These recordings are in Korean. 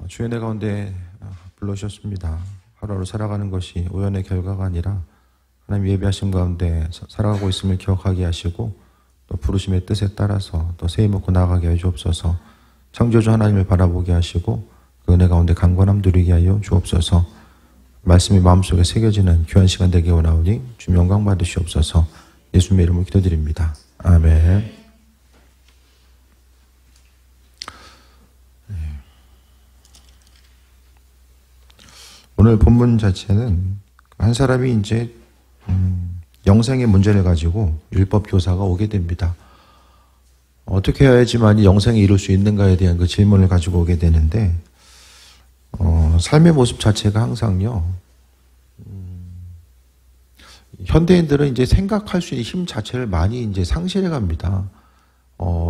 주의 은혜 가운데 불러주셨습니다. 하루하루 살아가는 것이 우연의 결과가 아니라 하나님 예비하신 가운데 살아가고 있음을 기억하게 하시고 또 부르심의 뜻에 따라서 또 새 힘을 얻고 나아가게 하여 주옵소서. 창조주 하나님을 바라보게 하시고 그 은혜 가운데 강건함 누리게 하여 주옵소서. 말씀이 마음속에 새겨지는 귀한 시간 되게 원하오니 주님 영광 받으시옵소서. 예수님의 이름으로 기도드립니다. 아멘. 오늘 본문 자체는 한 사람이 이제 영생의 문제를 가지고 율법 교사가 오게 됩니다. 어떻게 해야지만 이 영생에 이룰 수 있는가에 대한 그 질문을 가지고 오게 되는데 삶의 모습 자체가 항상요. 현대인들은 이제 생각할 수 있는 힘 자체를 많이 이제 상실해 갑니다.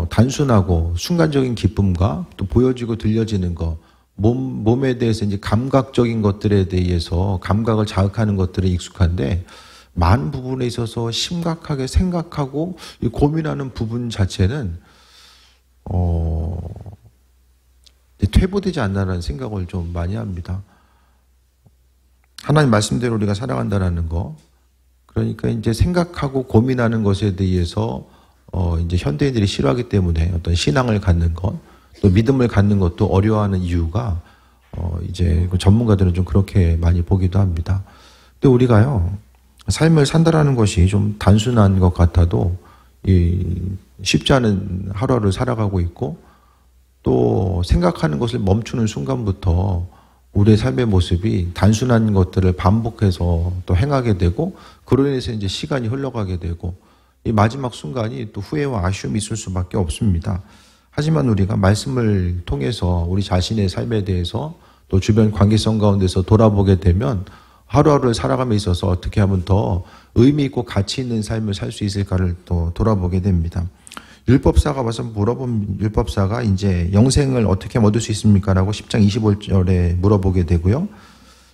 단순하고 순간적인 기쁨과 또 보여지고 들려지는 것, 몸에 대해서 이제 감각적인 것들에 대해서 감각을 자극하는 것들은 익숙한데 많은 부분에 있어서 심각하게 생각하고 고민하는 부분 자체는 퇴보되지 않나라는 생각을 좀 많이 합니다. 하나님 말씀대로 우리가 살아간다는 거, 그러니까 이제 생각하고 고민하는 것에 대해서 이제 현대인들이 싫어하기 때문에 어떤 신앙을 갖는 것, 또 믿음을 갖는 것도 어려워하는 이유가 이제 전문가들은 좀 그렇게 많이 보기도 합니다. 근데 우리가요 삶을 산다라는 것이 좀 단순한 것 같아도 쉽지 않은 하루하루를 살아가고 있고 또 생각하는 것을 멈추는 순간부터 우리의 삶의 모습이 단순한 것들을 반복해서 또 행하게 되고 그로 인해서 이제 시간이 흘러가게 되고 이 마지막 순간이 또 후회와 아쉬움이 있을 수밖에 없습니다. 하지만 우리가 말씀을 통해서 우리 자신의 삶에 대해서 또 주변 관계성 가운데서 돌아보게 되면 하루하루를 살아감에 있어서 어떻게 하면 더 의미 있고 가치 있는 삶을 살 수 있을까를 또 돌아보게 됩니다. 율법사가 와서 물어본 율법사가 이제 영생을 어떻게 얻을 수 있습니까? 라고 10장 25절에 물어보게 되고요.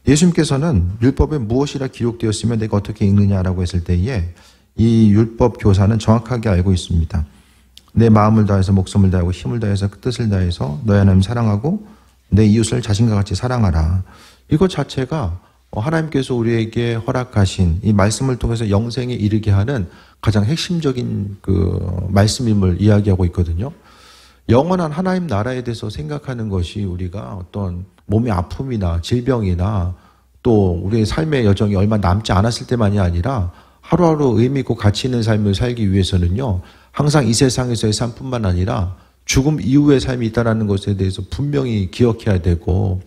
예수님께서는 율법에 무엇이라 기록되었으면 내가 어떻게 읽느냐라고 했을 때에 이 율법 교사는 정확하게 알고 있습니다. 내 마음을 다해서 목숨을 다하고 힘을 다해서 그 뜻을 다해서 너의 하나님 사랑하고 내 이웃을 자신과 같이 사랑하라. 이것 자체가 하나님께서 우리에게 허락하신 이 말씀을 통해서 영생에 이르게 하는 가장 핵심적인 그 말씀임을 이야기하고 있거든요. 영원한 하나님 나라에 대해서 생각하는 것이 우리가 어떤 몸의 아픔이나 질병이나 또 우리의 삶의 여정이 얼마 남지 않았을 때만이 아니라 하루하루 의미 있고 가치 있는 삶을 살기 위해서는요. 항상 이 세상에서의 삶뿐만 아니라 죽음 이후의 삶이 있다는 것에 대해서 분명히 기억해야 되고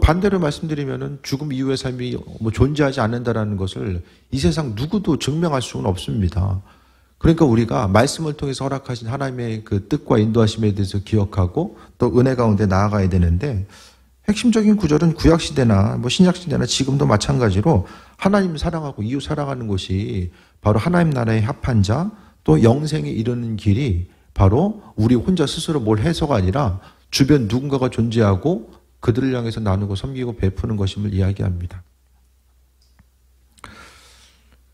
반대로 말씀드리면은 죽음 이후의 삶이 존재하지 않는다는 것을 이 세상 누구도 증명할 수는 없습니다. 그러니까 우리가 말씀을 통해서 허락하신 하나님의 그 뜻과 인도하심에 대해서 기억하고 또 은혜 가운데 나아가야 되는데 핵심적인 구절은 구약시대나 신약시대나 지금도 마찬가지로 하나님 사랑하고 이웃 사랑하는 것이 바로 하나님 나라의 합한 자 또 영생에 이르는 길이 바로 우리 혼자 스스로 뭘 해서가 아니라 주변 누군가가 존재하고 그들을 향해서 나누고 섬기고 베푸는 것임을 이야기합니다.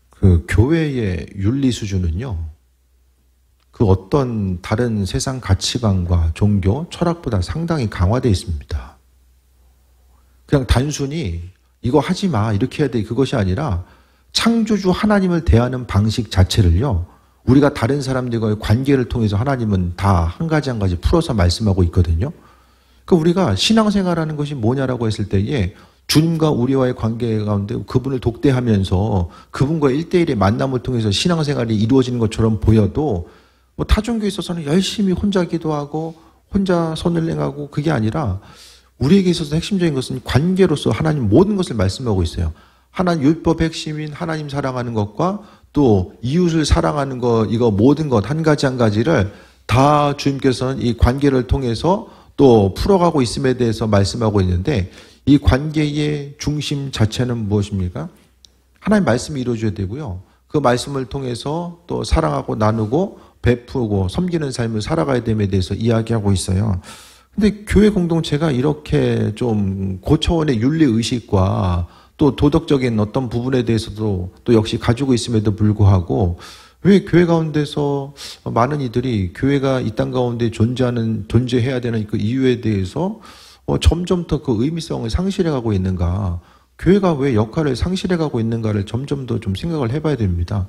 그 교회의 윤리 수준은요, 그 어떤 다른 세상 가치관과 종교, 철학보다 상당히 강화되어 있습니다. 그냥 단순히 이거 하지 마, 이렇게 해야 돼, 그것이 아니라 창조주 하나님을 대하는 방식 자체를요, 우리가 다른 사람들과의 관계를 통해서 하나님은 다 한 가지 한 가지 풀어서 말씀하고 있거든요. 그러니까 우리가 신앙생활하는 것이 뭐냐라고 했을 때에 주님과 우리와의 관계 가운데 그분을 독대하면서 그분과 1대1의 만남을 통해서 신앙생활이 이루어지는 것처럼 보여도 타종교에 있어서는 열심히 혼자 기도하고 혼자 선을 행하고 그게 아니라 우리에게 있어서 핵심적인 것은 관계로서 하나님 모든 것을 말씀하고 있어요. 하나님 율법의 핵심인 하나님 사랑하는 것과 또 이웃을 사랑하는 것, 이거 모든 것 한 가지 한 가지를 다 주님께서는 이 관계를 통해서 또 풀어가고 있음에 대해서 말씀하고 있는데 이 관계의 중심 자체는 무엇입니까? 하나님 말씀이 이루어져야 되고요. 그 말씀을 통해서 또 사랑하고 나누고 베푸고 섬기는 삶을 살아가야 됨에 대해서 이야기하고 있어요. 근데 교회 공동체가 이렇게 좀 고차원의 윤리의식과 또 도덕적인 어떤 부분에 대해서도 또 역시 가지고 있음에도 불구하고 왜 교회 가운데서 많은 이들이 교회가 이 땅 가운데 존재해야 되는 그 이유에 대해서 점점 더 그 의미성을 상실해가고 있는가? 교회가 왜 역할을 상실해가고 있는가를 점점 더 좀 생각을 해봐야 됩니다.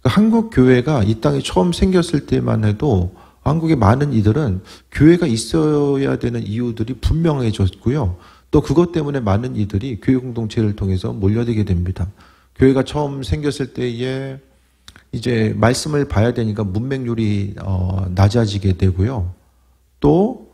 그러니까 한국 교회가 이 땅에 처음 생겼을 때만 해도 한국의 많은 이들은 교회가 있어야 되는 이유들이 분명해졌고요. 또 그것 때문에 많은 이들이 교회 공동체를 통해서 몰려들게 됩니다. 교회가 처음 생겼을 때에 이제 말씀을 봐야 되니까 문맹률이 낮아지게 되고요. 또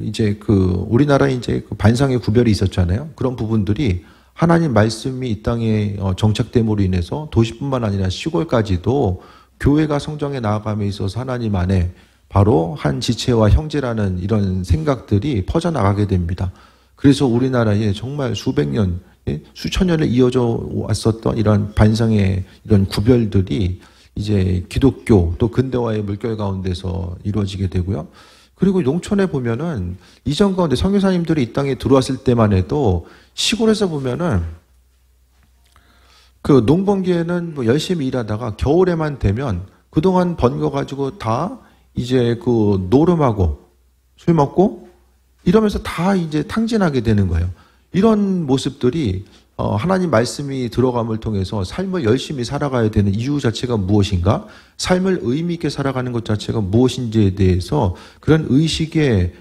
이제 우리나라에 이제 반상의 구별이 있었잖아요. 그런 부분들이 하나님 말씀이 이 땅에 정착됨으로 인해서 도시뿐만 아니라 시골까지도 교회가 성장해 나아감에 있어서 하나님 안에 바로 한 지체와 형제라는 이런 생각들이 퍼져나가게 됩니다. 그래서 우리나라에 정말 수백 년, 수천 년을 이어져 왔었던 이런 반상의 이런 구별들이 이제 기독교 또 근대화의 물결 가운데서 이루어지게 되고요. 그리고 농촌에 보면은 이전 가운데 선교사님들이 이 땅에 들어왔을 때만 해도 시골에서 보면은 그 농번기에는 뭐 열심히 일하다가 겨울에만 되면 그동안 번 거 가지고 다 이제 그 노름하고 술 먹고 이러면서 다 이제 탕진하게 되는 거예요. 이런 모습들이 하나님 말씀이 들어감을 통해서 삶을 열심히 살아가야 되는 이유 자체가 무엇인가? 삶을 의미 있게 살아가는 것 자체가 무엇인지에 대해서 그런 의식의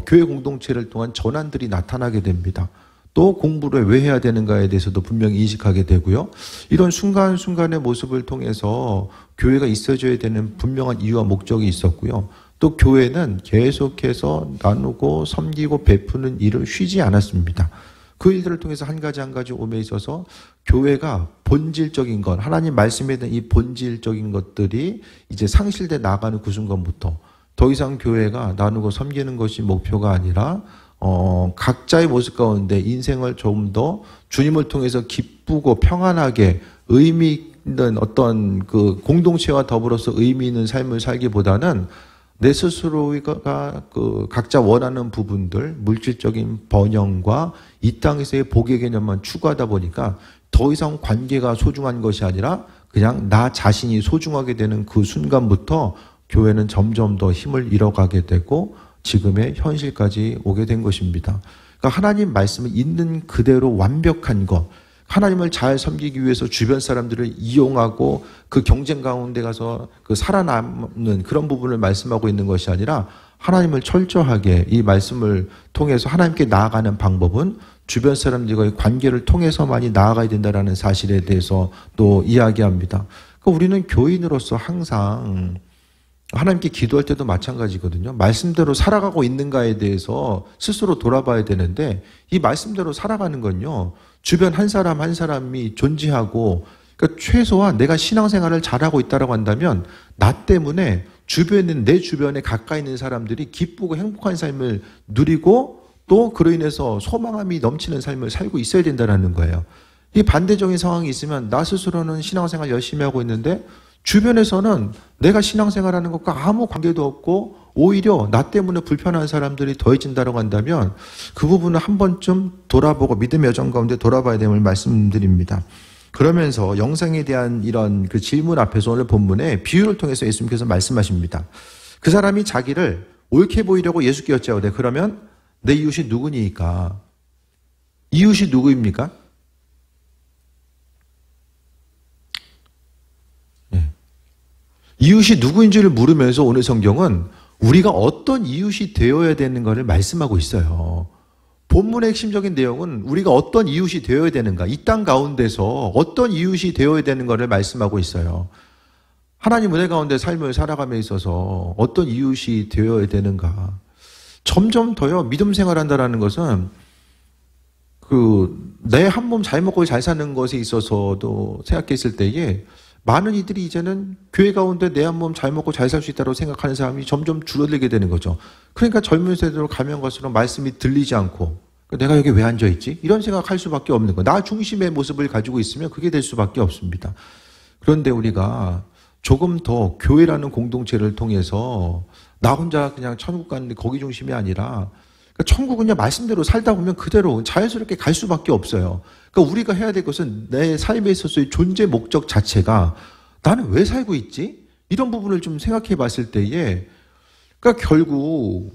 교회 공동체를 통한 전환들이 나타나게 됩니다. 또 공부를 왜 해야 되는가에 대해서도 분명히 인식하게 되고요. 이런 순간순간의 모습을 통해서 교회가 있어줘야 되는 분명한 이유와 목적이 있었고요. 또 교회는 계속해서 나누고 섬기고 베푸는 일을 쉬지 않았습니다. 그 일들을 통해서 한 가지 한 가지 오매 있어서 교회가 본질적인 것, 하나님 말씀에 대한 이 본질적인 것들이 이제 상실돼 나가는 그 순간부터 더 이상 교회가 나누고 섬기는 것이 목표가 아니라 각자의 모습 가운데 인생을 좀 더 주님을 통해서 기쁘고 평안하게 의미 있는 어떤 그 공동체와 더불어서 의미 있는 삶을 살기보다는 내 스스로가 그 각자 원하는 부분들, 물질적인 번영과 이 땅에서의 복의 개념만 추구하다 보니까 더 이상 관계가 소중한 것이 아니라 그냥 나 자신이 소중하게 되는 그 순간부터 교회는 점점 더 힘을 잃어가게 되고 지금의 현실까지 오게 된 것입니다. 그러니까 하나님 말씀을 있는 그대로 완벽한 것, 하나님을 잘 섬기기 위해서 주변 사람들을 이용하고 그 경쟁 가운데 가서 그 살아남는 그런 부분을 말씀하고 있는 것이 아니라 하나님을 철저하게 이 말씀을 통해서 하나님께 나아가는 방법은 주변 사람들과의 관계를 통해서만이 나아가야 된다는 사실에 대해서 또 이야기합니다. 그러니까 우리는 교인으로서 항상 하나님께 기도할 때도 마찬가지거든요. 말씀대로 살아가고 있는가에 대해서 스스로 돌아봐야 되는데 이 말씀대로 살아가는 건요. 주변 한 사람 한 사람이 존재하고 그러니까 최소한 내가 신앙생활을 잘하고 있다고 한다면 나 때문에 내 주변에 가까이 있는 사람들이 기쁘고 행복한 삶을 누리고 또 그로 인해서 소망함이 넘치는 삶을 살고 있어야 된다는 거예요. 이 반대적인 상황이 있으면 나 스스로는 신앙생활 열심히 하고 있는데 주변에서는 내가 신앙생활하는 것과 아무 관계도 없고 오히려 나 때문에 불편한 사람들이 더해진다고 한다면 그 부분을 한 번쯤 돌아보고 믿음의 여정 가운데 돌아봐야 됨을 말씀드립니다. 그러면서 영생에 대한 이런 그 질문 앞에서 오늘 본문에 비유를 통해서 예수님께서 말씀하십니다. 그 사람이 자기를 옳게 보이려고 예수께 여짜오되 그러면 내 이웃이 누구니까? 이웃이 누구입니까? 이웃이 누구인지를 물으면서 오늘 성경은 우리가 어떤 이웃이 되어야 되는 것을 말씀하고 있어요. 본문의 핵심적인 내용은 우리가 어떤 이웃이 되어야 되는가, 이 땅 가운데서 어떤 이웃이 되어야 되는 것을 말씀하고 있어요. 하나님 은혜 가운데 삶을 살아감에 있어서 어떤 이웃이 되어야 되는가. 점점 더요, 믿음 생활한다는 것은 내 한 몸 잘 먹고 잘 사는 것에 있어서도 생각했을 때에 많은 이들이 이제는 교회 가운데 내 한 몸 잘 먹고 잘 살 수 있다고 생각하는 사람이 점점 줄어들게 되는 거죠. 그러니까 젊은 세대로 가면 갈수록 말씀이 들리지 않고 내가 여기 왜 앉아있지? 이런 생각할 수밖에 없는 거예요. 나 중심의 모습을 가지고 있으면 그게 될 수밖에 없습니다. 그런데 우리가 조금 더 교회라는 공동체를 통해서 나 혼자 그냥 천국 가는데 거기 중심이 아니라 천국은 그냥 말씀대로 살다 보면 그대로 자연스럽게 갈 수밖에 없어요. 그러니까 우리가 해야 될 것은 내 삶에 있어서의 존재 목적 자체가 나는 왜 살고 있지? 이런 부분을 좀 생각해 봤을 때에 그러니까 결국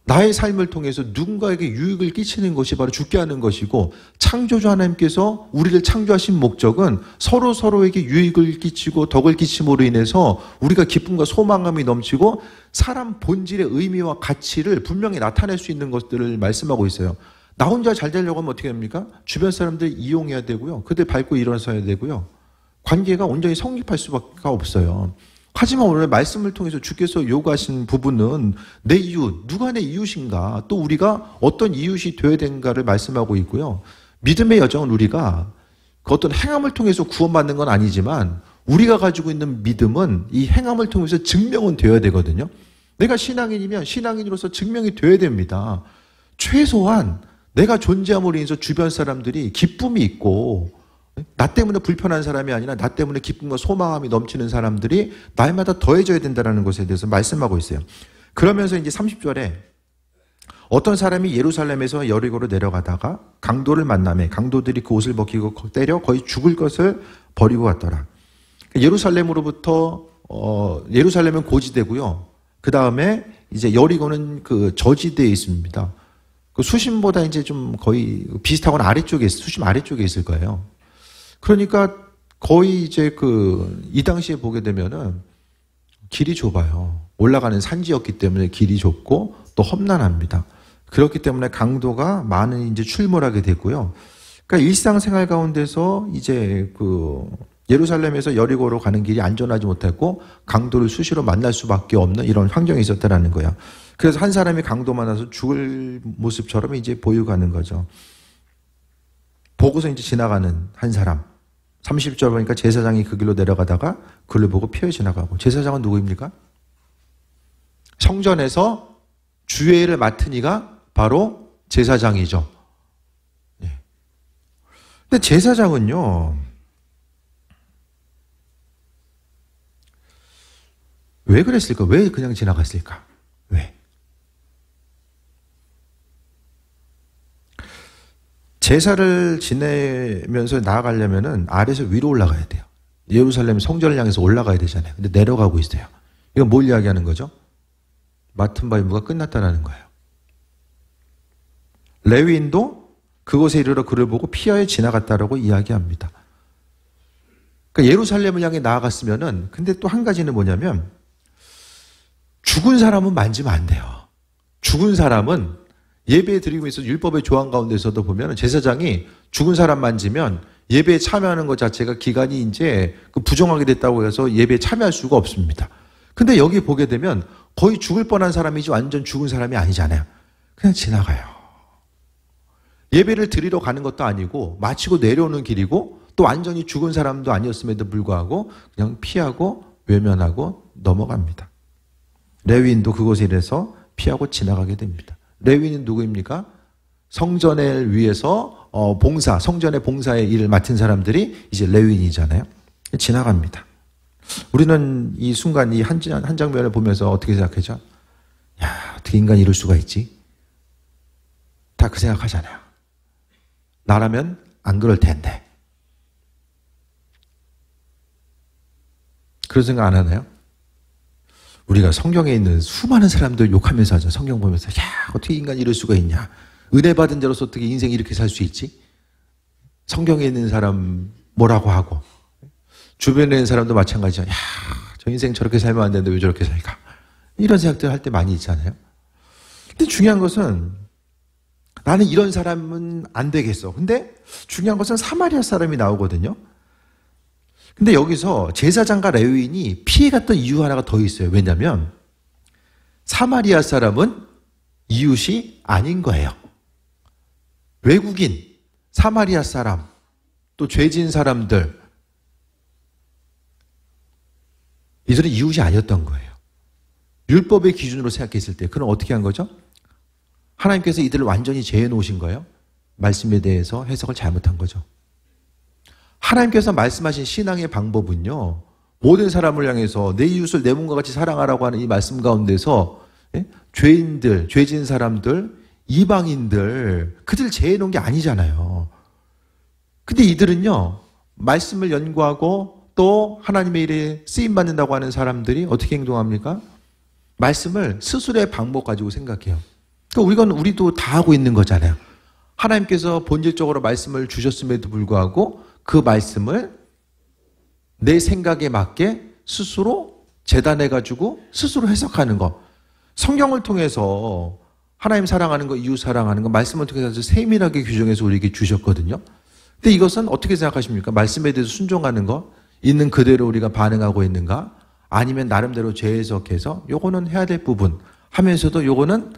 나의 삶을 통해서 누군가에게 유익을 끼치는 것이 바로 죽게 하는 것이고, 창조주 하나님께서 우리를 창조하신 목적은 서로에게 유익을 끼치고 덕을 끼침으로 인해서 우리가 기쁨과 소망감이 넘치고 사람 본질의 의미와 가치를 분명히 나타낼 수 있는 것들을 말씀하고 있어요. 나 혼자 잘 되려고 하면 어떻게 됩니까? 주변 사람들 이용해야 되고요. 그들 밟고 일어서야 되고요. 관계가 온전히 성립할 수밖에 없어요. 하지만 오늘 말씀을 통해서 주께서 요구하신 부분은 내 이웃, 누가 내 이웃인가, 또 우리가 어떤 이웃이 되어야 되는가를 말씀하고 있고요. 믿음의 여정은 우리가 그 어떤 행함을 통해서 구원받는 건 아니지만 우리가 가지고 있는 믿음은 이 행함을 통해서 증명은 되어야 되거든요. 내가 신앙인이면 신앙인으로서 증명이 되어야 됩니다. 최소한 내가 존재함으로 인해서 주변 사람들이 기쁨이 있고, 나 때문에 불편한 사람이 아니라 나 때문에 기쁨과 소망함이 넘치는 사람들이 날마다 더해져야 된다는 것에 대해서 말씀하고 있어요. 그러면서 이제 30절에 어떤 사람이 예루살렘에서 여리고로 내려가다가 강도를 만나매 강도들이 그 옷을 벗기고 때려 거의 죽을 것을 버리고 갔더라. 예루살렘으로부터 예루살렘은 고지대고요. 그 다음에 이제 여리고는 그 저지대에 있습니다. 그 수심보다 이제 좀 거의 비슷하거나 아래쪽에 수심 아래쪽에 있을 거예요. 그러니까 거의 이제 이 당시에 보게 되면은 길이 좁아요. 올라가는 산지였기 때문에 길이 좁고 또 험난합니다. 그렇기 때문에 강도가 많은 이제 출몰하게 됐고요. 그러니까 일상생활 가운데서 이제 예루살렘에서 여리고로 가는 길이 안전하지 못했고 강도를 수시로 만날 수밖에 없는 이런 환경이 있었다라는 거예요. 그래서 한 사람이 강도 만나서 죽을 모습처럼 이제 보여가는 거죠. 보고서 이제 지나가는 한 사람. 30절 보니까 제사장이 그 길로 내려가다가 그를 보고 피해 지나가고. 제사장은 누구입니까? 성전에서 주례를 맡은 이가 바로 제사장이죠. 네. 근데 제사장은요, 왜 그랬을까? 왜 그냥 지나갔을까? 왜? 제사를 지내면서 나아가려면은 아래에서 위로 올라가야 돼요. 예루살렘 성전을 향해서 올라가야 되잖아요. 근데 내려가고 있어요. 이건 뭘 이야기하는 거죠? 맡은 바 임무가 끝났다는 거예요. 레위인도 그곳에 이르러 그를 보고 피하여 지나갔다라고 이야기합니다. 그러니까 예루살렘을 향해 나아갔으면은, 근데 또 한 가지는 뭐냐면 죽은 사람은 만지면 안 돼요. 죽은 사람은 예배 드리고 있어서 율법의 조항 가운데서도 보면 제사장이 죽은 사람 만지면 예배에 참여하는 것 자체가 기간이 이제 부정하게 됐다고 해서 예배에 참여할 수가 없습니다. 근데 여기 보게 되면 거의 죽을 뻔한 사람이지 완전 죽은 사람이 아니잖아요. 그냥 지나가요. 예배를 드리러 가는 것도 아니고 마치고 내려오는 길이고 또 완전히 죽은 사람도 아니었음에도 불구하고 그냥 피하고 외면하고 넘어갑니다. 레위인도 그곳에 이래서 피하고 지나가게 됩니다. 레위인은 누구입니까? 성전을 위해서 성전의 봉사의 일을 맡은 사람들이 이제 레위인이잖아요. 지나갑니다. 우리는 이 순간 이 한 장면을 보면서 어떻게 생각하죠? 야, 어떻게 인간이 이럴 수가 있지? 다 그 생각하잖아요. 나라면 안 그럴 텐데. 그런 생각 안 하나요? 우리가 성경에 있는 수많은 사람들 욕하면서 하죠. 성경 보면서 야, 어떻게 인간이 이럴 수가 있냐. 은혜 받은 자로서 어떻게 인생 이렇게 살 수 있지? 성경에 있는 사람 뭐라고 하고 주변에 있는 사람도 마찬가지야. 야, 저 인생 저렇게 살면 안 되는데 왜 저렇게 살까? 이런 생각들 할 때 많이 있잖아요. 근데 중요한 것은 나는 이런 사람은 안 되겠어. 근데 중요한 것은 사마리아 사람이 나오거든요. 근데 여기서 제사장과 레위인이 피해갔던 이유 하나가 더 있어요. 왜냐하면 사마리아 사람은 이웃이 아닌 거예요. 외국인, 사마리아 사람, 또 죄진 사람들, 이들은 이웃이 아니었던 거예요. 율법의 기준으로 생각했을 때 그럼 어떻게 한 거죠? 하나님께서 이들을 완전히 제해 놓으신 거예요. 말씀에 대해서 해석을 잘못한 거죠. 하나님께서 말씀하신 신앙의 방법은요, 모든 사람을 향해서 내 이웃을 내 몸과 같이 사랑하라고 하는 이 말씀 가운데서 죄인들, 죄진 사람들, 이방인들, 그들 제해 놓은 게 아니잖아요. 근데 이들은요, 말씀을 연구하고 또 하나님의 일에 쓰임받는다고 하는 사람들이 어떻게 행동합니까? 말씀을 스스로의 방법 가지고 생각해요. 그러니까 우리도 다 하고 있는 거잖아요. 하나님께서 본질적으로 말씀을 주셨음에도 불구하고 그 말씀을 내 생각에 맞게 스스로 재단해가지고 스스로 해석하는 거. 성경을 통해서 하나님 사랑하는 거, 이웃 사랑하는 거 말씀을 통해서 세밀하게 규정해서 우리에게 주셨거든요. 근데 이것은 어떻게 생각하십니까? 말씀에 대해서 순종하는 거, 있는 그대로 우리가 반응하고 있는가? 아니면 나름대로 재해석해서 요거는 해야 될 부분 하면서도 요거는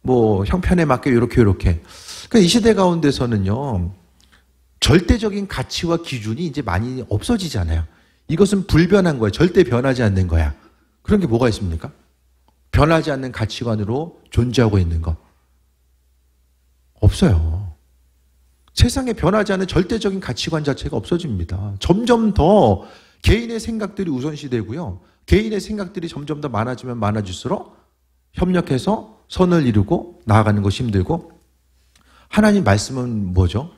뭐 형편에 맞게 요렇게 그러니까 이 시대 가운데서는요, 절대적인 가치와 기준이 이제 많이 없어지잖아요. 이것은 불변한 거예요. 절대 변하지 않는 거야. 그런 게 뭐가 있습니까? 변하지 않는 가치관으로 존재하고 있는 거. 없어요. 세상에 변하지 않는 절대적인 가치관 자체가 없어집니다. 점점 더 개인의 생각들이 우선시되고요. 개인의 생각들이 점점 더 많아지면 많아질수록 협력해서 선을 이루고 나아가는 것이 힘들고, 하나님 말씀은 뭐죠?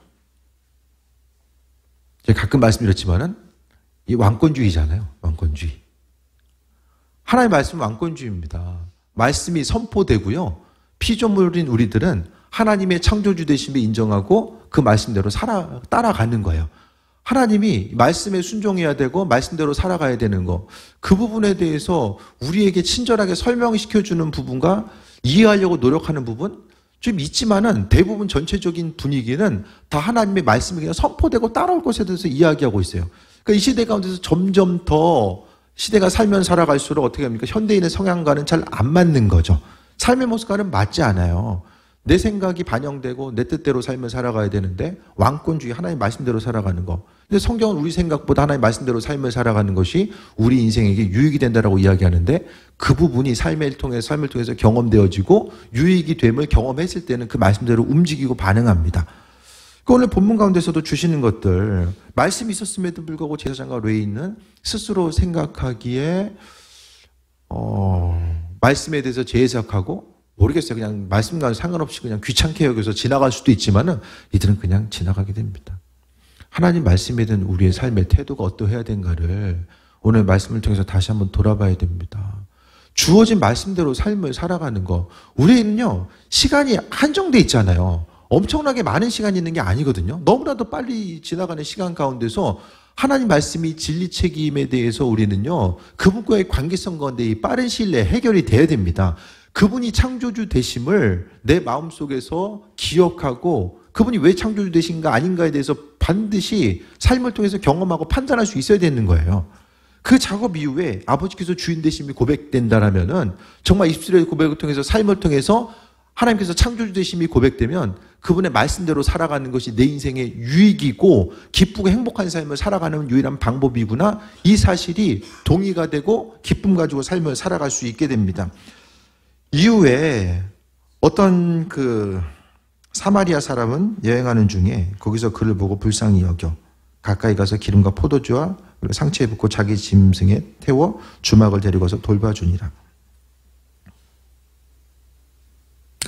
제가 가끔 말씀드렸지만은 이 왕권주의잖아요. 왕권주의. 하나님 말씀은 왕권주의입니다. 말씀이 선포되고요. 피조물인 우리들은 하나님의 창조주 되심을 인정하고 그 말씀대로 따라가는 거예요. 하나님이 말씀에 순종해야 되고 말씀대로 살아가야 되는 거, 그 부분에 대해서 우리에게 친절하게 설명시켜주는 부분과 이해하려고 노력하는 부분 좀 있지만은, 대부분 전체적인 분위기는 다 하나님의 말씀이 그냥 선포되고 따라올 것에 대해서 이야기하고 있어요. 그러니까 이 시대 가운데서 점점 더 시대가 살면 살아갈수록 어떻게 합니까? 현대인의 성향과는 잘 안 맞는 거죠. 삶의 모습과는 맞지 않아요. 내 생각이 반영되고 내 뜻대로 삶을 살아가야 되는데 왕권주의, 하나님 말씀대로 살아가는 거. 근데 성경은 우리 생각보다 하나님 말씀대로 삶을 살아가는 것이 우리 인생에게 유익이 된다라고 이야기하는데, 그 부분이 삶을 통해서 경험되어지고 유익이 됨을 경험했을 때는 그 말씀대로 움직이고 반응합니다. 오늘 본문 가운데서도 주시는 것들, 말씀이 있었음에도 불구하고 제사장과 레위인은 스스로 생각하기에 말씀에 대해서 재해석하고, 모르겠어요. 그냥 말씀과는 상관없이 그냥 귀찮게 여겨서 지나갈 수도 있지만은 이들은 그냥 지나가게 됩니다. 하나님 말씀에 대한 우리의 삶의 태도가 어떠해야 되는가를 오늘 말씀을 통해서 다시 한번 돌아봐야 됩니다. 주어진 말씀대로 삶을 살아가는 거. 우리는요, 시간이 한정돼 있잖아요. 엄청나게 많은 시간이 있는 게 아니거든요. 너무나도 빨리 지나가는 시간 가운데서 하나님 말씀이 진리 책임에 대해서 우리는요, 그분과의 관계성 가운데 이 빠른 시일 내에 해결이 돼야 됩니다. 그분이 창조주 되심을 내 마음속에서 기억하고, 그분이 왜 창조주 되신가 아닌가에 대해서 반드시 삶을 통해서 경험하고 판단할 수 있어야 되는 거예요. 그 작업 이후에 아버지께서 주인 되심이 고백된다라면은, 정말 입술의 고백을 통해서 삶을 통해서 하나님께서 창조주 되심이 고백되면 그분의 말씀대로 살아가는 것이 내 인생의 유익이고 기쁘고 행복한 삶을 살아가는 유일한 방법이구나, 이 사실이 동의가 되고 기쁨 가지고 삶을 살아갈 수 있게 됩니다. 이후에 어떤 사마리아 사람은 여행하는 중에 거기서 그를 보고 불쌍히 여겨 가까이 가서 기름과 포도주와 상처에 붓고 자기 짐승에 태워 주막을 데리고서 돌봐주니라.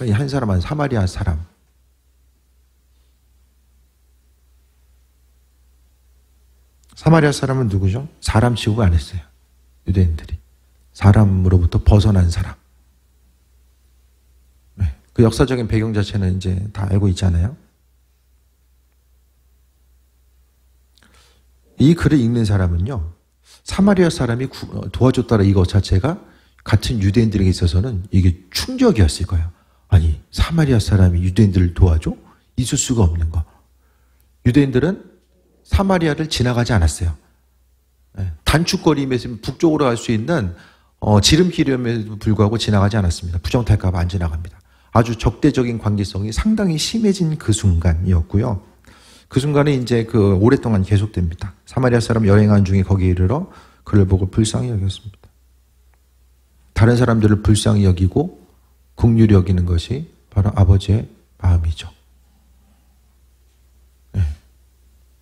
이 한 사람은 사마리아 사람. 사마리아 사람은 누구죠? 사람 취급을 안 했어요. 유대인들이. 사람으로부터 벗어난 사람. 그 역사적인 배경 자체는 이제 다 알고 있잖아요. 이 글을 읽는 사람은요, 사마리아 사람이 도와줬다라 이것 자체가 같은 유대인들에게 있어서는 이게 충격이었을 거예요. 아니, 사마리아 사람이 유대인들을 도와줘? 있을 수가 없는 거. 유대인들은 사마리아를 지나가지 않았어요. 단축거리임에서 북쪽으로 갈 수 있는 지름길임에도 불구하고 지나가지 않았습니다. 부정탈까 봐 안 지나갑니다. 아주 적대적인 관계성이 상당히 심해진 그 순간이었고요. 그 순간에 이제 오랫동안 계속됩니다. 사마리아 사람 여행한 중에 거기에 이르러 그를 보고 불쌍히 여겼습니다. 다른 사람들을 불쌍히 여기고 긍휼히 여기는 것이 바로 아버지의 마음이죠. 네.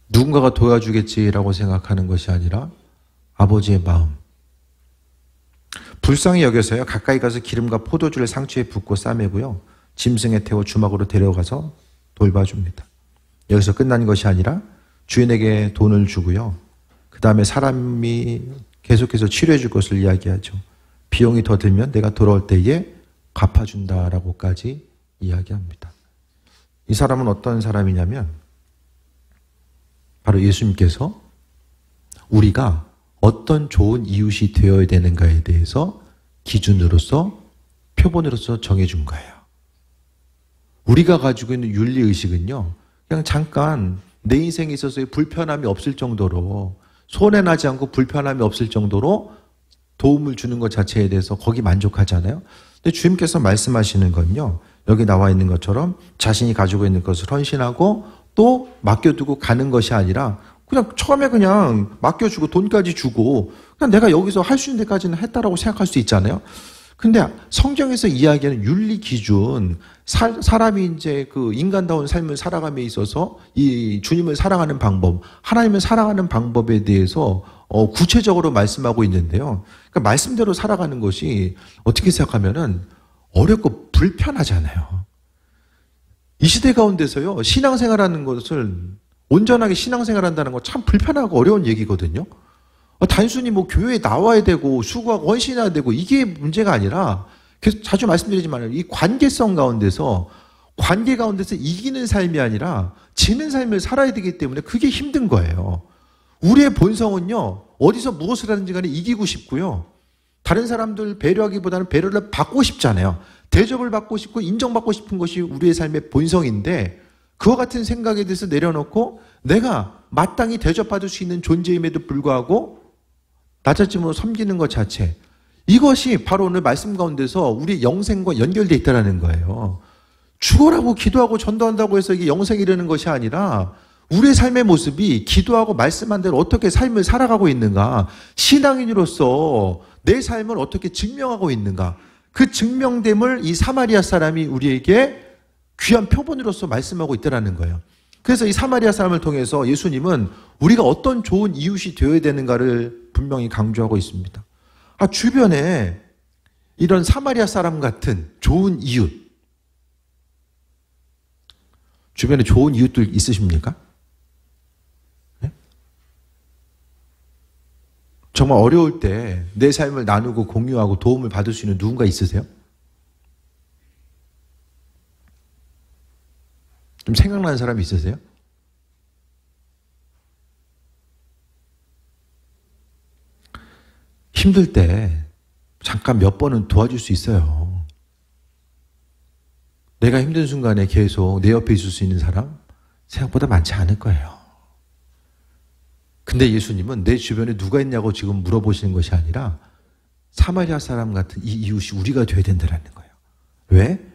누군가가 도와주겠지라고 생각하는 것이 아니라 아버지의 마음. 불쌍히 여겨서요, 가까이 가서 기름과 포도주를 상추에 붓고 싸매고요, 짐승에 태워 주막으로 데려가서 돌봐줍니다. 여기서 끝난 것이 아니라 주인에게 돈을 주고요, 그 다음에 사람이 계속해서 치료해 줄 것을 이야기하죠. 비용이 더 들면 내가 돌아올 때에 갚아준다라고까지 이야기합니다. 이 사람은 어떤 사람이냐면 바로 예수님께서 우리가 어떤 좋은 이웃이 되어야 되는가에 대해서 기준으로서 표본으로서 정해준 거예요. 우리가 가지고 있는 윤리의식은요, 그냥 잠깐 내 인생에 있어서의 불편함이 없을 정도로, 손해나지 않고 불편함이 없을 정도로 도움을 주는 것 자체에 대해서 거기 만족하잖아요. 근데 주님께서 말씀하시는 건요, 여기 나와 있는 것처럼 자신이 가지고 있는 것을 헌신하고 또 맡겨두고 가는 것이 아니라 그냥 처음에 그냥 맡겨주고 돈까지 주고 그냥 내가 여기서 할 수 있는 데까지는 했다라고 생각할 수 있잖아요. 근데 성경에서 이야기하는 윤리 기준, 사람이 이제 그 인간다운 삶을 살아감에 있어서 이 주님을 사랑하는 방법, 하나님을 사랑하는 방법에 대해서 구체적으로 말씀하고 있는데요. 그러니까 말씀대로 살아가는 것이 어떻게 생각하면은 어렵고 불편하잖아요. 이 시대 가운데서요, 신앙생활하는 것을 온전하게 신앙생활한다는 거 참 불편하고 어려운 얘기거든요. 단순히 뭐 교회에 나와야 되고 수고하고 헌신해야 되고 이게 문제가 아니라 계속 자주 말씀드리지만 이 관계성 가운데서 관계 가운데서 이기는 삶이 아니라 지는 삶을 살아야 되기 때문에 그게 힘든 거예요. 우리의 본성은요, 어디서 무엇을 하든지 간에 이기고 싶고요. 다른 사람들 배려하기보다는 배려를 받고 싶잖아요. 대접을 받고 싶고 인정받고 싶은 것이 우리의 삶의 본성인데 그와 같은 생각에 대해서 내려놓고 내가 마땅히 대접받을 수 있는 존재임에도 불구하고 낮아짐으로 섬기는 것 자체, 이것이 바로 오늘 말씀 가운데서 우리 영생과 연결되어 있다는 거예요. 죽어라고 기도하고 전도한다고 해서 이게 영생이 이르는 것이 아니라 우리의 삶의 모습이 기도하고 말씀한 대로 어떻게 삶을 살아가고 있는가, 신앙인으로서 내 삶을 어떻게 증명하고 있는가, 그 증명됨을 이 사마리아 사람이 우리에게 귀한 표본으로서 말씀하고 있다는 거예요. 그래서 이 사마리아 사람을 통해서 예수님은 우리가 어떤 좋은 이웃이 되어야 되는가를 분명히 강조하고 있습니다. 주변에 이런 사마리아 사람 같은 좋은 이웃, 주변에 좋은 이웃들 있으십니까? 네? 정말 어려울 때 내 삶을 나누고 공유하고 도움을 받을 수 있는 누군가 있으세요? 좀 생각나는 사람이 있으세요? 힘들 때 잠깐 몇 번은 도와줄 수 있어요. 내가 힘든 순간에 계속 내 옆에 있을 수 있는 사람 생각보다 많지 않을 거예요. 근데 예수님은 내 주변에 누가 있냐고 지금 물어보시는 것이 아니라 사마리아 사람 같은 이 이웃이 우리가 되어야 된다는 거예요. 왜?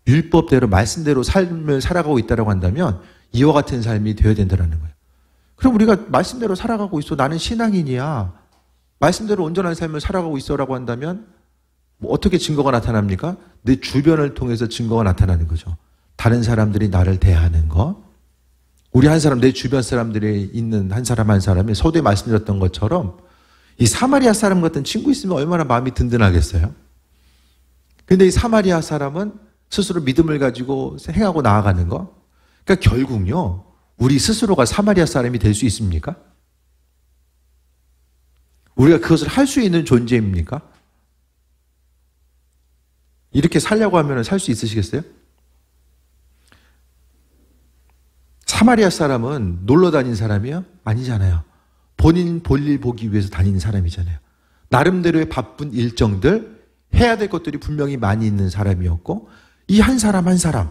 율법대로 말씀대로 삶을 살아가고 있다고 한다면 이와 같은 삶이 되어야 된다는 거예요. 그럼 우리가 말씀대로 살아가고 있어. 나는 신앙인이야. 말씀대로 온전한 삶을 살아가고 있어라고 한다면 뭐 어떻게 증거가 나타납니까? 내 주변을 통해서 증거가 나타나는 거죠. 다른 사람들이 나를 대하는 것, 우리 한 사람, 내 주변 사람들이 있는 한 사람 한 사람이 서두에 말씀드렸던 것처럼 이 사마리아 사람 같은 친구 있으면 얼마나 마음이 든든하겠어요? 근데 이 사마리아 사람은 스스로 믿음을 가지고 행하고 나아가는 거. 그러니까 결국요, 우리 스스로가 사마리아 사람이 될 수 있습니까? 우리가 그것을 할 수 있는 존재입니까? 이렇게 살려고 하면 살 수 있으시겠어요? 사마리아 사람은 놀러 다닌 사람이요? 아니잖아요. 본인 볼일 보기 위해서 다니는 사람이잖아요. 나름대로의 바쁜 일정들, 해야 될 것들이 분명히 많이 있는 사람이었고, 이 한 사람 한 사람,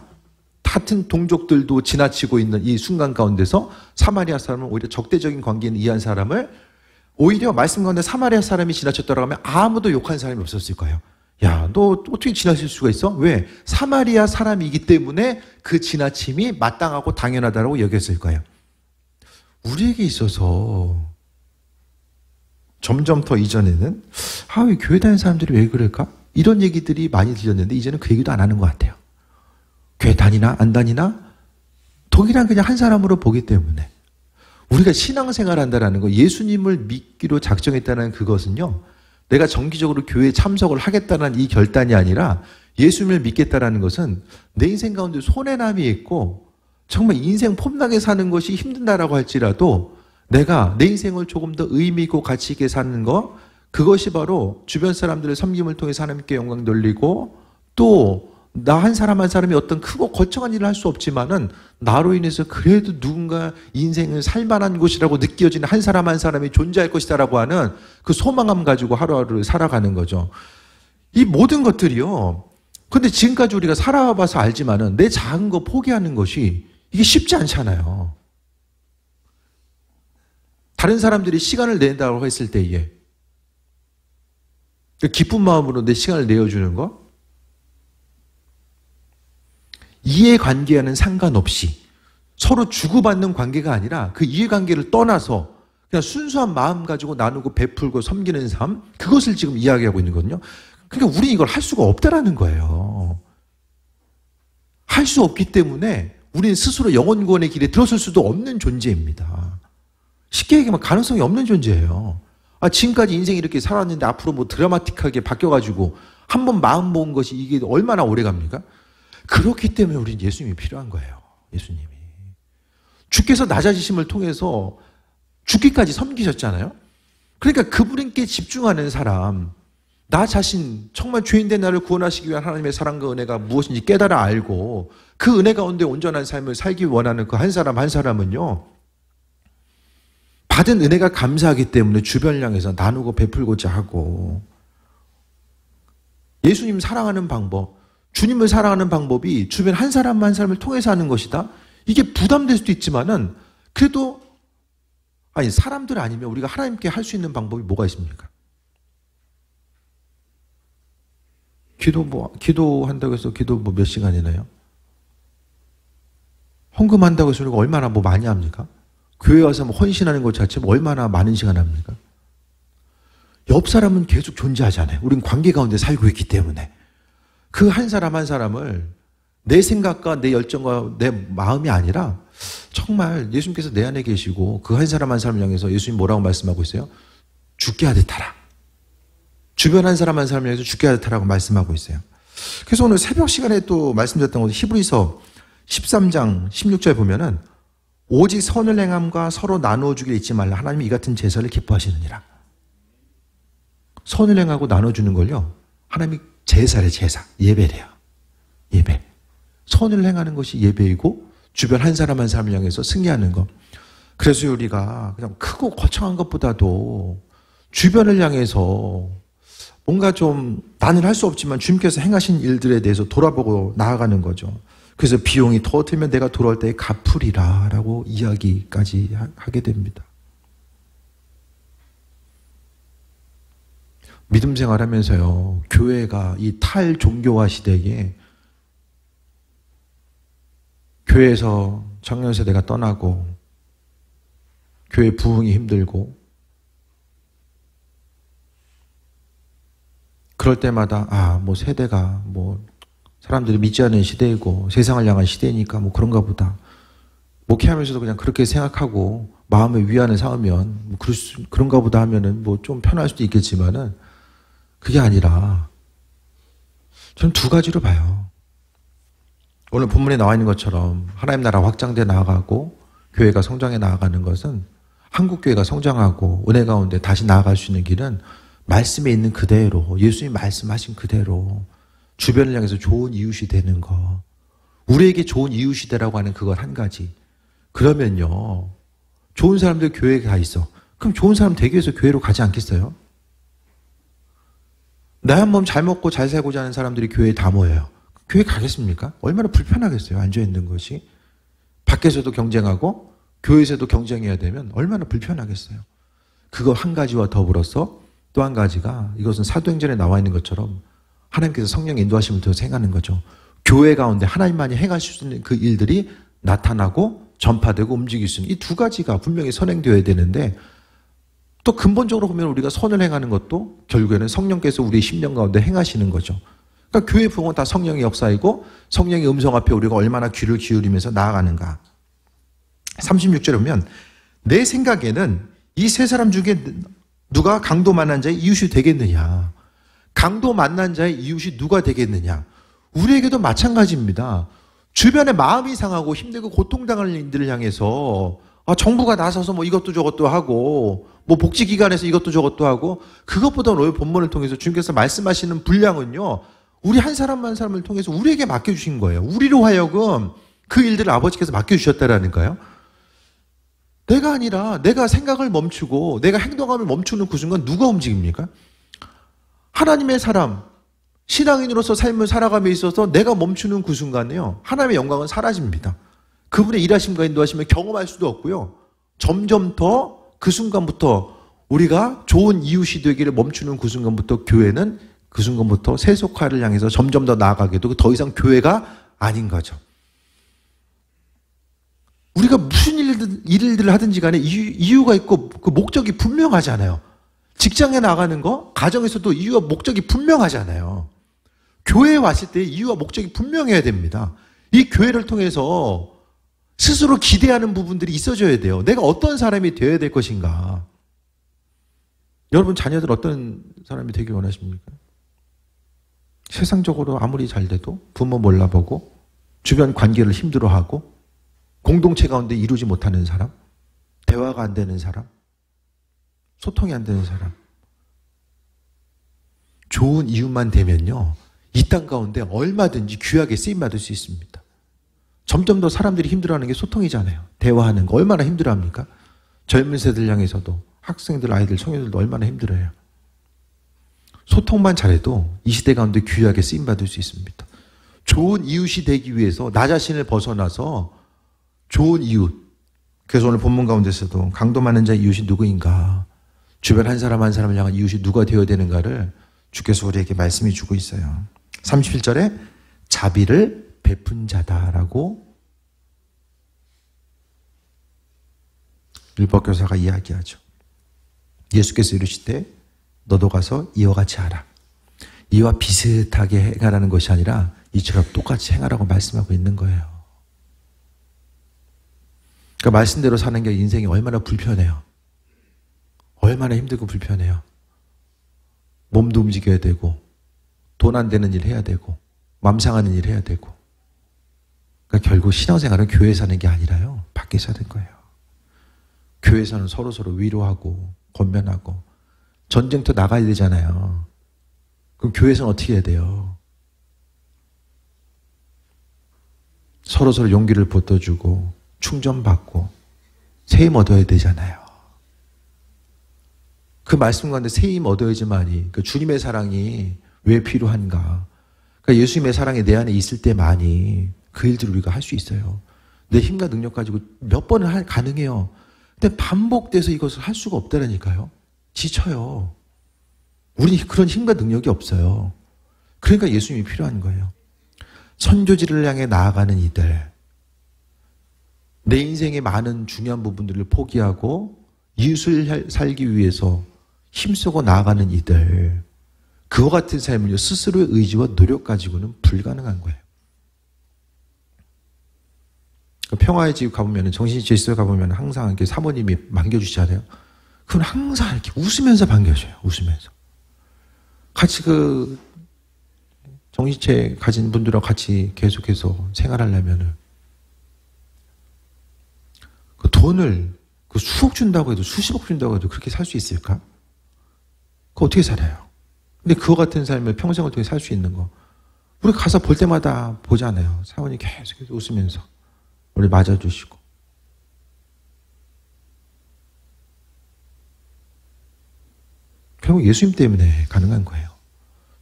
같은 동족들도 지나치고 있는 이 순간 가운데서 사마리아 사람은 오히려 적대적인 관계에 있는 이 한 사람을 오히려 말씀 가운데 사마리아 사람이 지나쳤다고 하면 아무도 욕한 사람이 없었을 거예요. 야, 너 어떻게 지나칠 수가 있어? 왜? 사마리아 사람이기 때문에 그 지나침이 마땅하고 당연하다고 여겼을 거예요. 우리에게 있어서 점점 더 이전에는 왜 교회 다니는 사람들이 왜 그럴까? 이런 얘기들이 많이 들렸는데 이제는 그 얘기도 안 하는 것 같아요. 교회 다니나 안 다니나 동일한 그냥 한 사람으로 보기 때문에 우리가 신앙생활 한다는 거, 예수님을 믿기로 작정했다는 그것은요, 내가 정기적으로 교회에 참석을 하겠다는 이 결단이 아니라 예수님을 믿겠다는 것은 내 인생 가운데 손해남이 있고 정말 인생 폼나게 사는 것이 힘든다라고 할지라도 내가 내 인생을 조금 더 의미 있고 가치 있게 사는 거, 그것이 바로 주변 사람들의 섬김을 통해서 하나님께 영광 돌리고 또 나 한 사람 한 사람이 어떤 크고 거창한 일을 할 수 없지만은 나로 인해서 그래도 누군가 인생을 살만한 곳이라고 느껴지는 한 사람 한 사람이 존재할 것이다라고 하는 그 소망감 가지고 하루하루를 살아가는 거죠. 이 모든 것들이요. 근데 지금까지 우리가 살아봐서 알지만은 내 작은 거 포기하는 것이 이게 쉽지 않잖아요. 다른 사람들이 시간을 낸다고 했을 때에 기쁜 마음으로 내 시간을 내어주는 거, 이해관계와는 상관없이 서로 주고받는 관계가 아니라 그 이해관계를 떠나서 그냥 순수한 마음 가지고 나누고 베풀고 섬기는 삶, 그것을 지금 이야기하고 있는 거거든요. 그러니까 우리 이걸 할 수가 없다라는 거예요. 할 수 없기 때문에 우리는 스스로 영혼 구원의 길에 들어설 수도 없는 존재입니다. 쉽게 얘기하면 가능성이 없는 존재예요. 지금까지 인생이 이렇게 살았는데 앞으로 뭐 드라마틱하게 바뀌어가지고 한 번 마음 먹은 것이 이게 얼마나 오래 갑니까? 그렇기 때문에 우리는 예수님이 필요한 거예요. 예수님이. 주께서 낮아지심을 통해서 죽기까지 섬기셨잖아요. 그러니까 그분께 집중하는 사람, 나 자신 정말 죄인된 나를 구원하시기 위한 하나님의 사랑과 은혜가 무엇인지 깨달아 알고 그 은혜 가운데 온전한 삶을 살기 원하는 그 한 사람 한 사람은요, 받은 은혜가 감사하기 때문에 주변을 향해서 나누고 베풀고자 하고, 예수님 사랑하는 방법, 주님을 사랑하는 방법이 주변 한 사람 한 사람을 통해서 하는 것이다. 이게 부담될 수도 있지만은 그래도 사람들 아니면 우리가 하나님께 할 수 있는 방법이 뭐가 있습니까? 기도한다고 해서 기도 몇 시간이나요? 헌금한다고 해서 우리가 얼마나 많이 합니까? 교회 와서 헌신하는 것 자체 얼마나 많은 시간 합니까? 옆 사람은 계속 존재하잖아요. 우린 관계 가운데 살고 있기 때문에. 그 한 사람 한 사람을 내 생각과 내 열정과 내 마음이 아니라 정말 예수님께서 내 안에 계시고 그 한 사람 한 사람을 향해서 예수님 뭐라고 말씀하고 있어요? 죽게 하듯 하라. 주변 한 사람 한 사람을 향해서 죽게 하듯 하라고 말씀하고 있어요. 그래서 오늘 새벽 시간에 또 말씀드렸던 것은 히브리서 13장 16절에 보면은 오직 선을 행함과 서로 나누어 주기를 잊지 말라. 하나님이 이 같은 제사를 기뻐하시느니라. 선을 행하고 나눠주는 걸요, 하나님이 제사래, 제사. 예배래요. 예배. 선을 행하는 것이 예배이고 주변 한 사람 한 사람을 향해서 승리하는 것. 그래서 우리가 그냥 크고 거창한 것보다도 주변을 향해서 뭔가 좀 나는 할 수 없지만 주님께서 행하신 일들에 대해서 돌아보고 나아가는 거죠. 그래서 비용이 더 들면 내가 돌아올 때에 갚으리라 라고 이야기까지 하게 됩니다. 믿음 생활하면서요, 교회가 이 탈종교화 시대에 교회에서 청년세대가 떠나고 교회 부흥이 힘들고 그럴 때마다 세대가 사람들이 믿지 않는 시대이고 세상을 향한 시대니까 그런가 보다. 목회하면서도 그냥 그렇게 생각하고 마음의 위안을 삼으면 그런가 보다 하면은 좀 편할 수도 있겠지만은 그게 아니라 저는 두 가지로 봐요. 오늘 본문에 나와 있는 것처럼 하나님 나라 확장돼 나아가고 교회가 성장해 나아가는 것은, 한국교회가 성장하고 은혜 가운데 다시 나아갈 수 있는 길은 말씀에 있는 그대로, 예수님 말씀하신 그대로 주변을 향해서 좋은 이웃이 되는 거, 우리에게 좋은 이웃이 되라고 하는 그걸 한 가지. 그러면요, 좋은 사람들 교회에 가 있어. 그럼 좋은 사람 되기 위해서 교회로 가지 않겠어요? 나 한 몸 잘 먹고 잘 살고자 하는 사람들이 교회에 다 모여요. 교회 가겠습니까? 얼마나 불편하겠어요, 앉아있는 것이. 밖에서도 경쟁하고 교회에서도 경쟁해야 되면 얼마나 불편하겠어요. 그거 한 가지와 더불어서 또 한 가지가, 이것은 사도행전에 나와 있는 것처럼 하나님께서 성령 인도하심을 통해서 행하는 거죠. 교회 가운데 하나님만이 행하실 수 있는 그 일들이 나타나고 전파되고 움직일 수 있는 이 두 가지가 분명히 선행되어야 되는데, 또 근본적으로 보면 우리가 선을 행하는 것도 결국에는 성령께서 우리의 심령 가운데 행하시는 거죠. 그러니까 교회 부흥은 다 성령의 역사이고 성령의 음성 앞에 우리가 얼마나 귀를 기울이면서 나아가는가. 36절에 보면 내 생각에는 이 세 사람 중에 누가 강도 만난 자의 이웃이 되겠느냐. 강도 만난 자의 이웃이 누가 되겠느냐. 우리에게도 마찬가지입니다. 주변에 마음이 상하고 힘들고 고통당하는 일들을 향해서 정부가 나서서 이것도 저것도 하고 복지기관에서 이것도 저것도 하고, 그것보다 오늘 본문을 통해서 주님께서 말씀하시는 분량은요, 우리 한 사람 한 사람을 통해서 우리에게 맡겨주신 거예요. 우리로 하여금 그 일들을 아버지께서 맡겨주셨다라니까요. 내가 아니라 내가 생각을 멈추고 내가 행동함을 멈추는 그 순간 누가 움직입니까? 하나님의 사람, 신앙인으로서 삶을 살아감에 있어서 내가 멈추는 그 순간에요. 하나님의 영광은 사라집니다. 그분의 일하심과 인도하심을 경험할 수도 없고요. 점점 더 그 순간부터 우리가 좋은 이웃이 되기를 멈추는 그 순간부터 교회는 그 순간부터 세속화를 향해서 점점 더 나아가게도 더 이상 교회가 아닌 거죠. 우리가 무슨 일들을 하든지 간에 이유가 있고 그 목적이 분명하잖아요. 직장에 나가는 거, 가정에서도 이유와 목적이 분명하잖아요. 교회에 왔을 때 이유와 목적이 분명해야 됩니다. 이 교회를 통해서 스스로 기대하는 부분들이 있어줘야 돼요. 내가 어떤 사람이 되어야 될 것인가. 여러분 자녀들 어떤 사람이 되길 원하십니까? 세상적으로 아무리 잘 돼도 부모 몰라보고 주변 관계를 힘들어하고 공동체 가운데 이루지 못하는 사람, 대화가 안 되는 사람, 소통이 안 되는 사람. 좋은 이웃만 되면요, 이 땅 가운데 얼마든지 귀하게 쓰임받을 수 있습니다. 점점 더 사람들이 힘들어하는 게 소통이잖아요. 대화하는 거 얼마나 힘들어합니까? 젊은 세대를 향해서도 학생들, 아이들, 청년들도 얼마나 힘들어요. 소통만 잘해도 이 시대 가운데 귀하게 쓰임받을 수 있습니다. 좋은 이웃이 되기 위해서 나 자신을 벗어나서 좋은 이웃. 그래서 오늘 본문 가운데서도 강도 많은 자의 이웃이 누구인가, 주변 한 사람 한 사람을 향한 이웃이 누가 되어야 되는가를 주께서 우리에게 말씀해 주고 있어요. 37절에 자비를 베푼 자다라고 율법교사가 이야기하죠. 예수께서 이르시되 너도 가서 이와 같이 하라. 이와 비슷하게 행하라는 것이 아니라 이처럼 똑같이 행하라고 말씀하고 있는 거예요. 그러니까 말씀대로 사는 게 인생이 얼마나 불편해요. 얼마나 힘들고 불편해요. 몸도 움직여야 되고 돈 안 되는 일 해야 되고 맘 상하는 일 해야 되고. 그러니까 결국 신앙생활은 교회에서 하는 게 아니라요, 밖에서 하는 거예요. 교회에서는 서로서로 위로하고 권면하고 전쟁터 나가야 되잖아요. 그럼 교회에서는 어떻게 해야 돼요? 서로서로 용기를 붙어주고 충전받고 세임 얻어야 되잖아요. 그 말씀 가운데 세임 얻어야지만이, 그 주님의 사랑이 왜 필요한가. 그러니까 예수님의 사랑이 내 안에 있을 때만이 그 일들을 우리가 할 수 있어요. 내 힘과 능력 가지고 몇 번은 가능해요. 근데 반복돼서 이것을 할 수가 없다라니까요. 지쳐요. 우리는 그런 힘과 능력이 없어요. 그러니까 예수님이 필요한 거예요. 선교지를 향해 나아가는 이들, 내 인생의 많은 중요한 부분들을 포기하고 이웃을 살기 위해서 힘쓰고 나아가는 이들, 그와 같은 삶은요, 스스로의 의지와 노력 가지고는 불가능한 거예요. 평화의 집 가보면, 정신질서에 가보면 항상 이렇게 사모님이 반겨주시잖아요. 그건 항상 이렇게 웃으면서 반겨줘요. 웃으면서. 같이 그 정신체 가진 분들하고 같이 계속해서 생활하려면은 그 돈을 그 수억 준다고 해도 수십억 준다고 해도 그렇게 살 수 있을까? 그거 어떻게 살아요? 근데 그와 같은 삶을 평생을 통해 살 수 있는 거, 우리 가서 볼 때마다 보잖아요. 사모님 계속해서 웃으면서 우리 맞아주시고. 결국 예수님 때문에 가능한 거예요.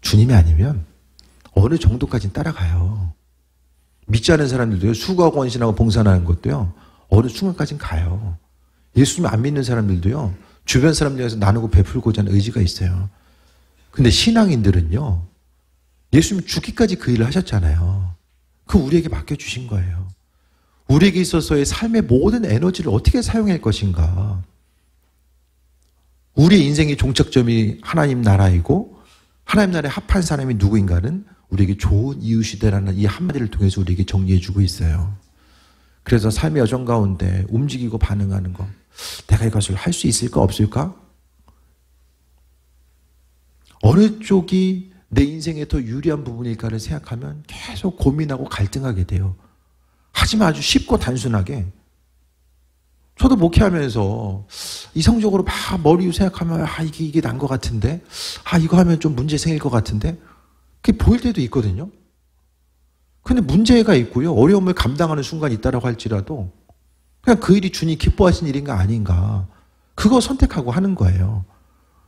주님이 아니면 어느 정도까지는 따라가요. 믿지 않은 사람들도요, 수고하고 헌신하고 봉사하는 것도요, 어느 순간까지는 가요. 예수님 안 믿는 사람들도요, 주변 사람들에서 나누고 베풀고자 하는 의지가 있어요. 근데 신앙인들은요, 예수님 죽기까지 그 일을 하셨잖아요. 그거 우리에게 맡겨주신 거예요. 우리에게 있어서의 삶의 모든 에너지를 어떻게 사용할 것인가. 우리의 인생의 종착점이 하나님 나라이고 하나님 나라에 합한 사람이 누구인가는 우리에게 좋은 이웃이다라는 이 한마디를 통해서 우리에게 정리해주고 있어요. 그래서 삶의 여정 가운데 움직이고 반응하는 거, 내가 이것을 할 수 있을까 없을까? 어느 쪽이 내 인생에 더 유리한 부분일까를 생각하면 계속 고민하고 갈등하게 돼요. 하지만 아주 쉽고 단순하게, 저도 목회하면서 이성적으로 막 머리로 생각하면 이게 난 것 같은데, 이거 하면 좀 문제 생길 것 같은데, 그게 보일 때도 있거든요. 근데 문제가 있고요. 어려움을 감당하는 순간이 있다라고 할지라도 그냥 그 일이 주님 기뻐하신 일인가 아닌가 그거 선택하고 하는 거예요.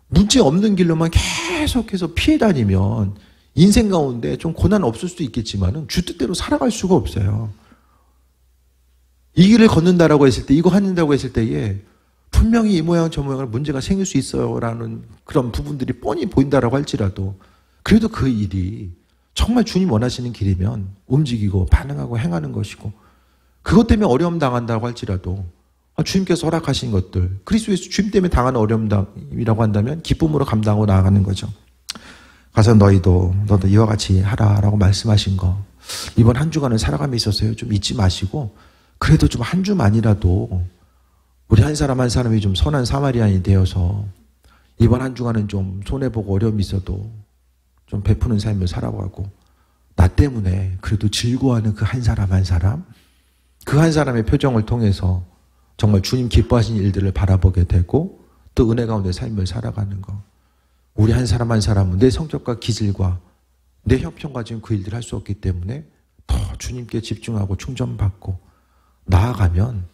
문제 없는 길로만 계속해서 피해 다니면 인생 가운데 좀 고난 없을 수도 있겠지만은 주 뜻대로 살아갈 수가 없어요. 이 길을 걷는다라고 했을 때, 이거 한다고 했을 때에 분명히 이 모양 저 모양을 문제가 생길 수 있어요라는 그런 부분들이 뻔히 보인다라고 할지라도 그래도 그 일이 정말 주님 원하시는 길이면 움직이고 반응하고 행하는 것이고 그것 때문에 어려움 당한다고 할지라도 주님께서 허락하신 것들 그리스도 예수 주님 때문에 당하는 어려움이라고 한다면 기쁨으로 감당하고 나아가는 거죠. 가서 너도 이와 같이 하라라고 말씀하신 거 이번 한 주간을 살아감에 있어서요 좀 잊지 마시고 그래도 좀 한 주만이라도 우리 한 사람이 좀 선한 사마리아인이 되어서 이번 한 주간은 좀 손해보고 어려움이 있어도 좀 베푸는 삶을 살아가고 나 때문에 그래도 즐거워하는 그 한 사람 한 사람 그 한 사람의 표정을 통해서 정말 주님 기뻐하신 일들을 바라보게 되고 또 은혜 가운데 삶을 살아가는 거 우리 한 사람 한 사람은 내 성격과 기질과 내 형편과 지금 그 일들을 할 수 없기 때문에 더 주님께 집중하고 충전받고 나아가면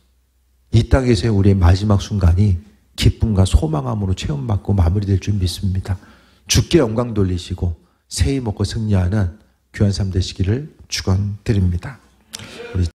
이 땅에서의 우리의 마지막 순간이 기쁨과 소망함으로 체험받고 마무리될 줄 믿습니다. 주께 영광 돌리시고 새해 먹고 승리하는 귀한 삶 되시기를 축원드립니다. 우리